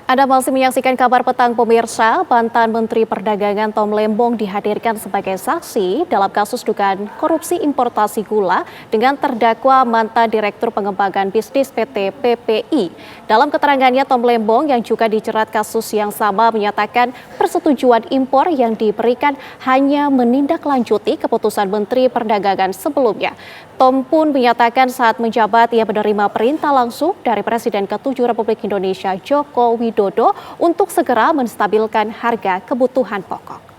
Anda masih menyaksikan kabar petang pemirsa. Mantan Menteri Perdagangan Tom Lembong dihadirkan sebagai saksi dalam kasus dugaan korupsi importasi gula dengan terdakwa mantan Direktur Pengembangan Bisnis PT PPI. Dalam keterangannya, Tom Lembong yang juga dijerat kasus yang sama menyatakan persetujuan impor yang diberikan hanya menindaklanjuti keputusan Menteri Perdagangan sebelumnya. Tom pun menyatakan saat menjabat ia menerima perintah langsung dari Presiden ke-7 Republik Indonesia Joko Widodo untuk segera menstabilkan harga kebutuhan pokok.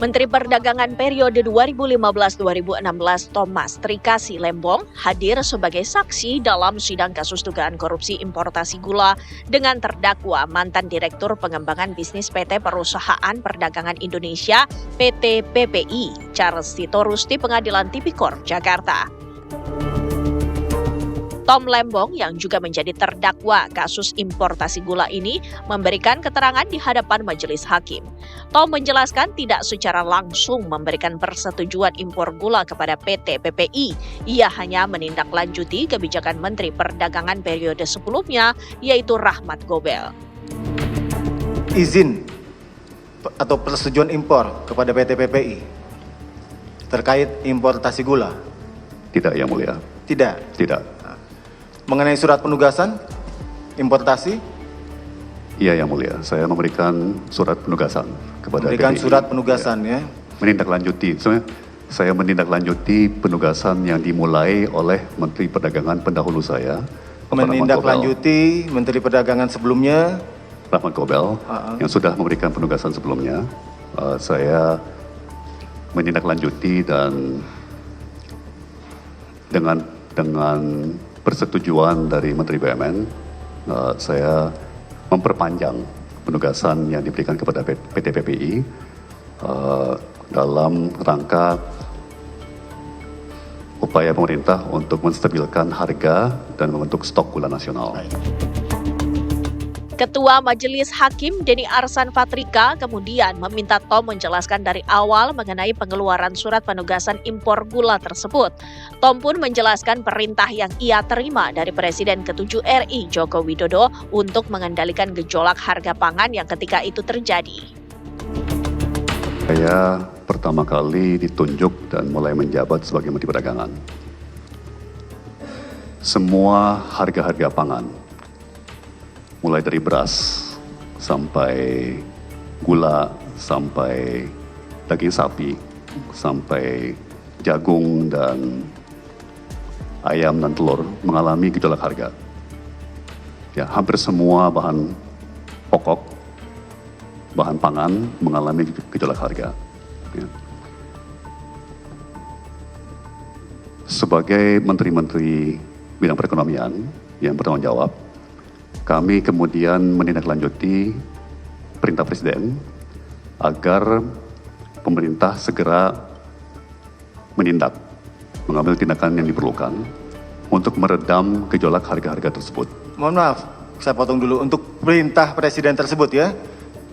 Menteri Perdagangan periode 2015-2016 Thomas Trikasi Lembong hadir sebagai saksi dalam sidang kasus dugaan korupsi importasi gula dengan terdakwa mantan Direktur Pengembangan Bisnis PT Perusahaan Perdagangan Indonesia PT PPI Charles Sitorus di Pengadilan Tipikor, Jakarta. Tom Lembong yang juga menjadi terdakwa kasus importasi gula ini memberikan keterangan di hadapan majelis hakim. Tom menjelaskan tidak secara langsung memberikan persetujuan impor gula kepada PT PPI. Ia hanya menindaklanjuti kebijakan Menteri Perdagangan periode sebelumnya, yaitu Rahmat Gobel. Izin atau persetujuan impor kepada PT PPI terkait importasi gula? Tidak, Yang Mulia. Tidak? Tidak. Mengenai surat penugasan importasi? Iya, Yang Mulia. Saya memberikan surat penugasan kepada Memberikan PPI. surat penugasan ya. Menindaklanjuti. Saya menindaklanjuti penugasan yang dimulai oleh Menteri Perdagangan pendahulu saya. Menindaklanjuti Menteri Perdagangan sebelumnya. Rahmat Gobel, yang sudah memberikan penugasan sebelumnya. Saya menindaklanjuti dan dengan persetujuan dari Menteri BUMN, saya memperpanjang penugasan yang diberikan kepada PT PPI dalam rangka upaya pemerintah untuk menstabilkan harga dan membentuk stok gula nasional. Ketua Majelis Hakim Deni Arsan Fatrika kemudian meminta Tom menjelaskan dari awal mengenai pengeluaran surat penugasan impor gula tersebut. Tom pun menjelaskan perintah yang ia terima dari Presiden ke-7 RI Joko Widodo untuk mengendalikan gejolak harga pangan yang ketika itu terjadi. Saya pertama kali ditunjuk dan mulai menjabat sebagai Menteri Perdagangan. Semua harga-harga pangan, mulai dari beras, sampai gula, sampai daging sapi, sampai jagung dan ayam dan telur mengalami gejolak harga. Ya, hampir semua bahan pokok, bahan pangan mengalami gejolak harga. Ya. Sebagai menteri-menteri bidang perekonomian yang bertanggung jawab, kami kemudian menindaklanjuti perintah Presiden agar pemerintah segera menindak, mengambil tindakan yang diperlukan untuk meredam gejolak harga-harga tersebut. Mohon maaf, saya potong dulu. Untuk perintah Presiden tersebut ya,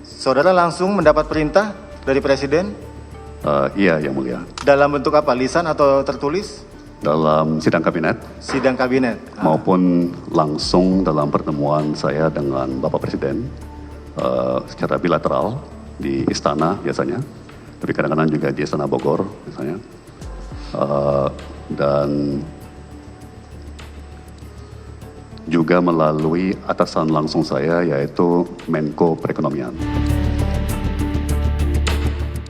saudara langsung mendapat perintah dari Presiden? Iya, Yang Mulia. Dalam bentuk apa? Lisan atau tertulis? Dalam sidang kabinet. Sidang kabinet. Maupun langsung dalam pertemuan saya dengan Bapak Presiden secara bilateral di istana biasanya, tapi kadang-kadang juga di Istana Bogor misalnya, dan juga melalui atasan langsung saya yaitu Menko Perekonomian.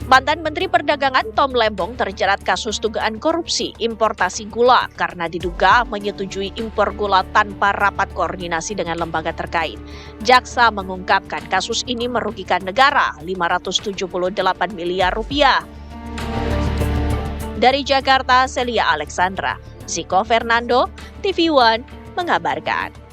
Mantan Menteri Perdagangan Tom Lembong terjerat kasus dugaan korupsi importasi gula karena diduga menyetujui impor gula tanpa rapat koordinasi dengan lembaga terkait. Jaksa mengungkapkan kasus ini merugikan negara 578 miliar rupiah. Dari Jakarta, Celia Alexandra, Ziko Fernando, TV One mengabarkan.